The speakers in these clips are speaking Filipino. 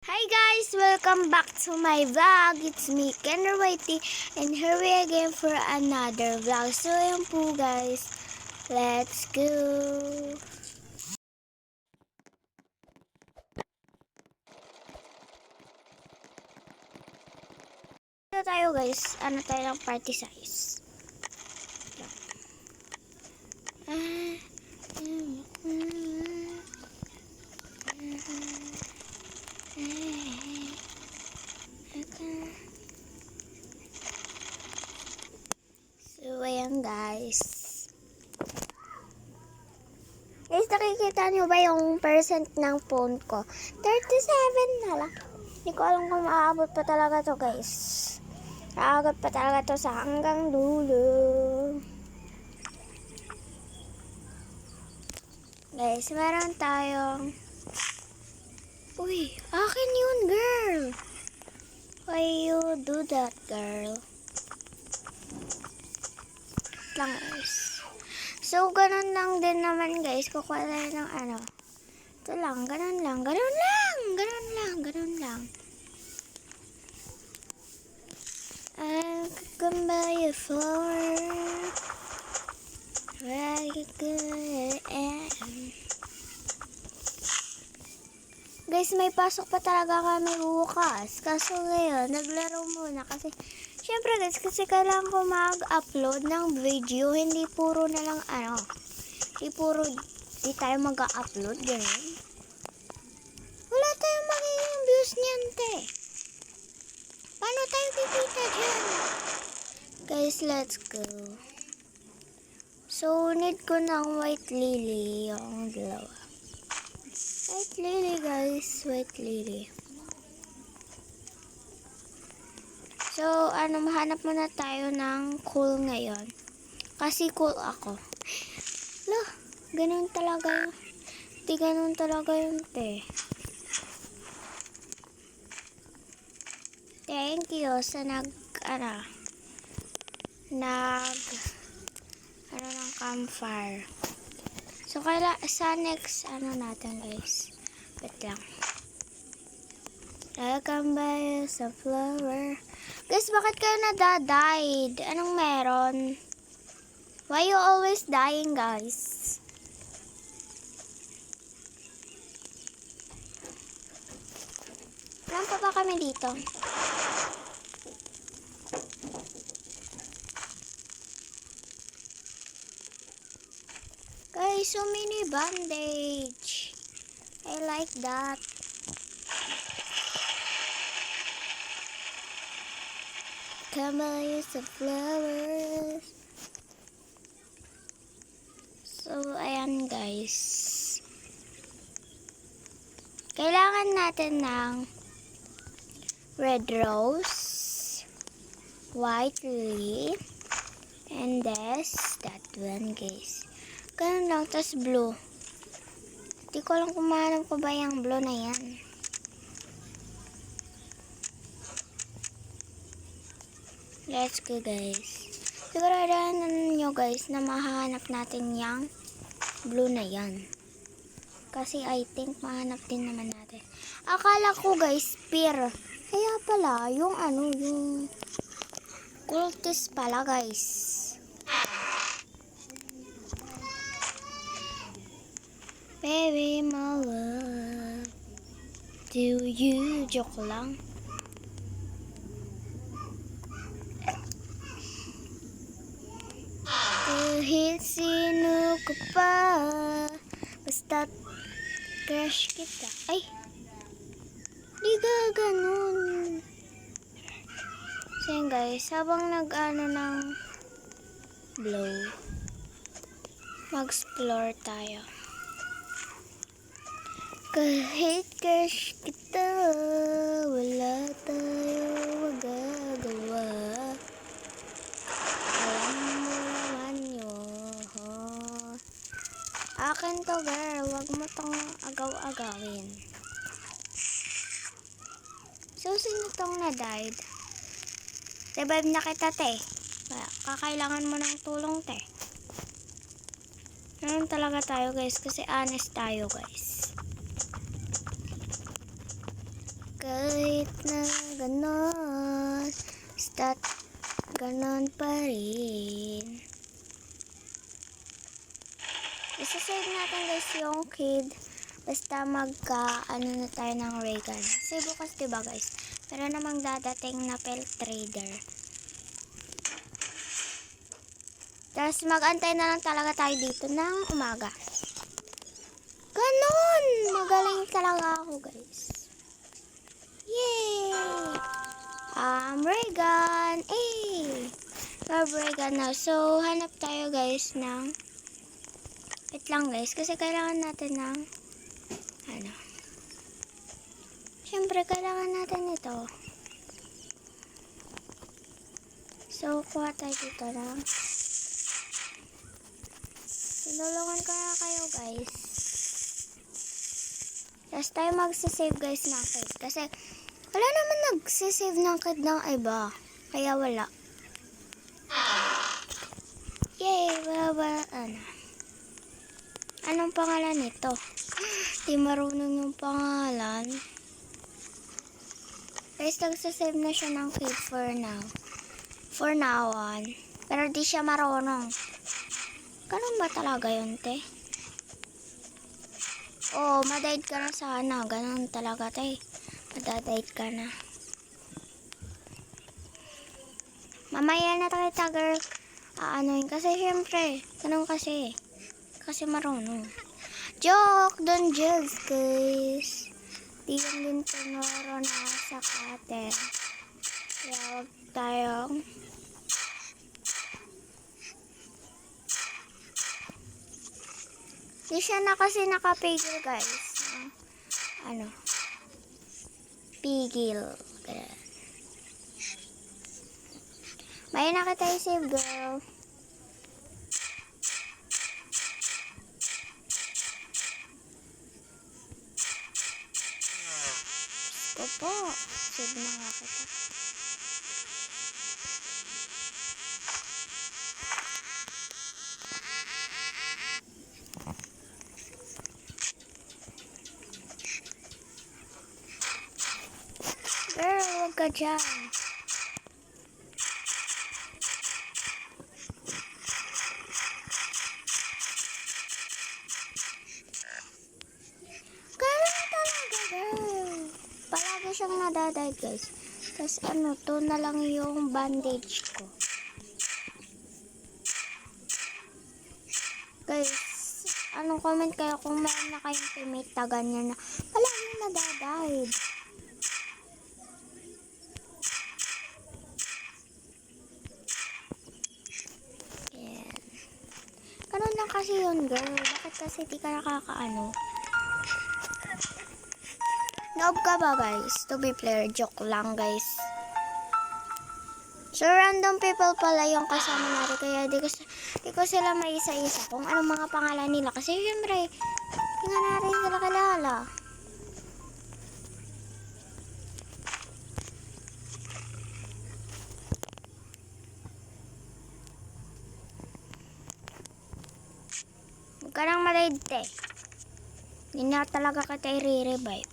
Hi guys! Welcome back to my vlog. It's me, Kendra Whitey, and here we again for another vlog. So yun po guys, let's go! Ano tayo guys? Ano tayo ng party size? So, ayan guys. Guys, nakikita nyo ba yung percent ng phone ko? 37 na lang. Hindi ko alam kung maaabot pa talaga to guys. Maaabot pa talaga to sa hanggang dulo. Guys, meron tayong... Uy, akin yun girl. Why you do that girl? Lang guys. So, ganun lang din naman guys. Kukuha tayo ng ano. Ito lang, ganun lang. Ganun lang. Ganun lang. Ganun lang. I can buy a flower. Very good. Guys, may pasok pa talaga kami bukas. Kaso ngayon, naglaro muna kasi syempre guys, kasi kailangan ko mag-upload ng video. Hindi puro na lang ano. Hindi puro di tayo mag-upload. Ganun. Wala tayong magiging views niyan, te. Paano tayo pipita dyan? Guys, let's go. So, need ko ng white lily. Yung dalawa. White lily, guys. White lily. So, mahanap muna tayo ng cool ngayon. Kasi cool ako. Loh, ganun talaga. Di ganun talaga yun, te. Thank you sa ng campfire. So, sa next, natin, guys. Wait lang. I can buy some flower. Guys, bakit kayo nadadied? Anong meron? Why you always dying, guys? Ilan pa ba kami dito? Guys, so many bandage. I like that. Come buy some flowers. So, ayan guys. Kailangan natin ng red rose, white lily, and that one guys. Ganun lang, tas blue. Di ko lang kung mahanap ko ba yung blue na yan. Let's go guys. Siguraduhan nyo guys na mahanap natin yung blue na yan. Kasi I think mahanap din naman natin. Akala ko guys, spear. Kaya pala, yung yung cultist pala guys. Baby, my love. Do you? Joke lang. Kahit sino ka pa, basta crush kita. Ay! Di ka ganun. So yun guys, habang ng blow, mag-explore tayo. Kahit crush kita, wala tayo magagawa. Alam mo naman yun. Akin to girl, wag mo tong agaw-agawin. So, sino tong na-died? Revive na kita, te. Kakailangan mo ng tulong, te. Ganun talaga tayo, guys. Kasi honest tayo, guys. kahit na ganon, basta't ganon pa rin. Isasave natin guys yung kid. Basta ano na tayo ng ray gun. Kasi bukas diba guys, pero namang dadating na pelt trader. Tapos mag-antay na lang talaga tayo dito ng umaga. Ganon! Magaling talaga ako guys. Yay! Ray gun! Ray gun na. So, hanap tayo guys ng wait lang guys, kasi kailangan natin ng syempre kailangan natin ito. So, kuha tayo dito lang. Tinulungan ko na kayo guys. Tapos tayo magsisave guys ng kid. Kasi wala naman nagsisave ng kid ng iba. Kaya wala. Yay! Anong pangalan nito? Di marunong yung pangalan. Guys, nagsasave na siya ng kid for now. For now on. Pero di siya marunong. Ganun ba talaga yun, te? Oh, madayad ka na sana. Ganun talaga, te. Madadayad ka na. Mamaya na kita, girl. Aanoin. Kasi, syempre, ganun kasi. Kasi marunong. Joke! Don't judge, guys. Di yun din tinuro na sa cutter. Kaya huwag tayong di siya na kasi nakapigil guys. Pigil. May nakita yung save girl. Opo. Save na nga kita. Girl, huwag ka dyan. Ganun talaga, girl. Palagi siyang nadadive, guys. Tapos to na lang yung bandage ko. Guys, comment kayo kung meron na kayong teammate na ganyan na palaging nadadive. Ganun lang kasi yun, girl. Bakit kasi di ka nakakaano? Noob ka ba, guys? To be player, joke lang, guys. So, random people pala yung kasama natin. Kaya di ko sila may isa-isa kung anong mga pangalan nila. Kasi, syempre, hindi nga natin sila kilala. Huwag ka nang malayte. Hindi na talaga kita i-revive.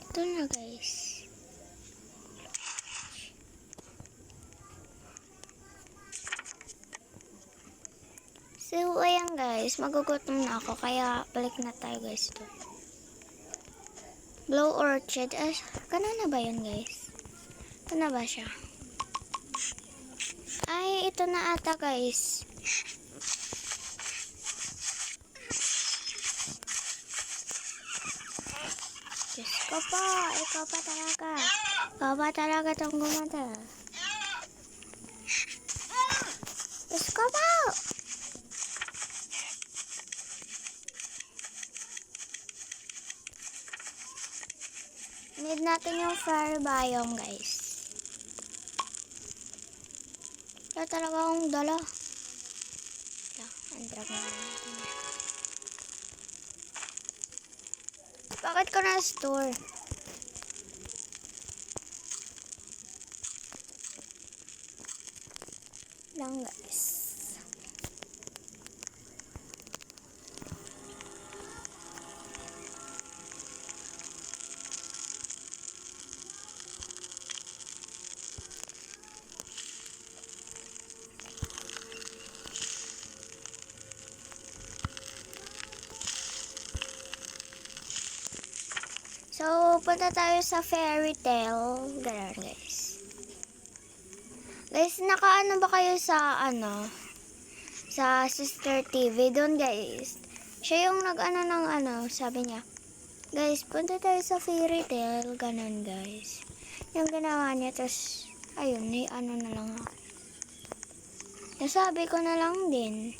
Ito na guys. So, ayan guys, magugutom na ako, kaya balik na tayo guys doon. Blow Orchid, na ba yun guys? Ito na ba siya? Ay, ito na ata guys. Diyos ko po, ikaw pa talaga. Ikaw pa talaga itong gumata. Diyos ko po! Need natin yung fire biome, guys. Kaya talaga akong dala. Ang drag na natin. Bakit ko na-store? Lang guys. So, punta tayo sa fairy tale. Ganun, guys. Guys, nakaano ba kayo sa, sa Sister TV? Doon, guys. Siya yung nag-ano ng sabi niya, guys, punta tayo sa fairy tale. Ganun, guys. Yung ginawa niya, tapos, ayun, na lang ako. Nasabi ko na lang din.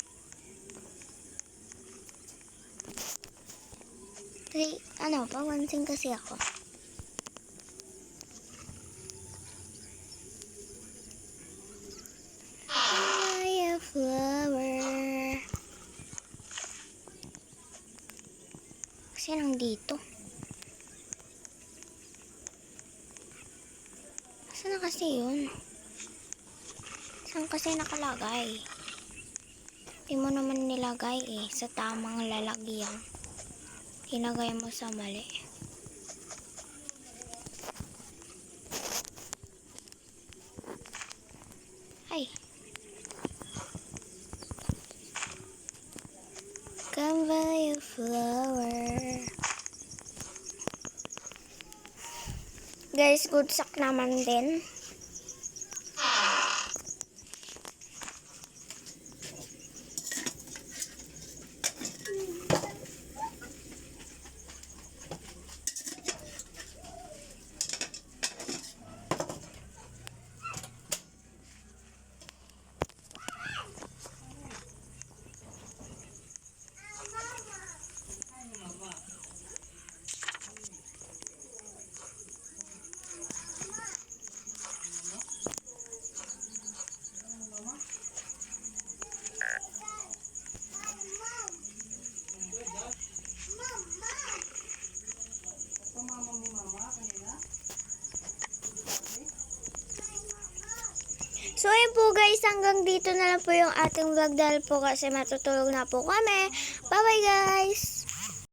Kasi, pamansin kasi ako. Ay, a flower. Kasi nandito. Saan na kasi yun? Saan kasi nakalagay? Hindi mo naman nilagay sa tamang lalagyan. Hinagay mo sa mali. Ay. Come by a flower. Guys, good sak naman din. So, ayun po guys, hanggang dito na lang po yung ating vlog dahil po kasi matutulog na po kami. Bye-bye guys!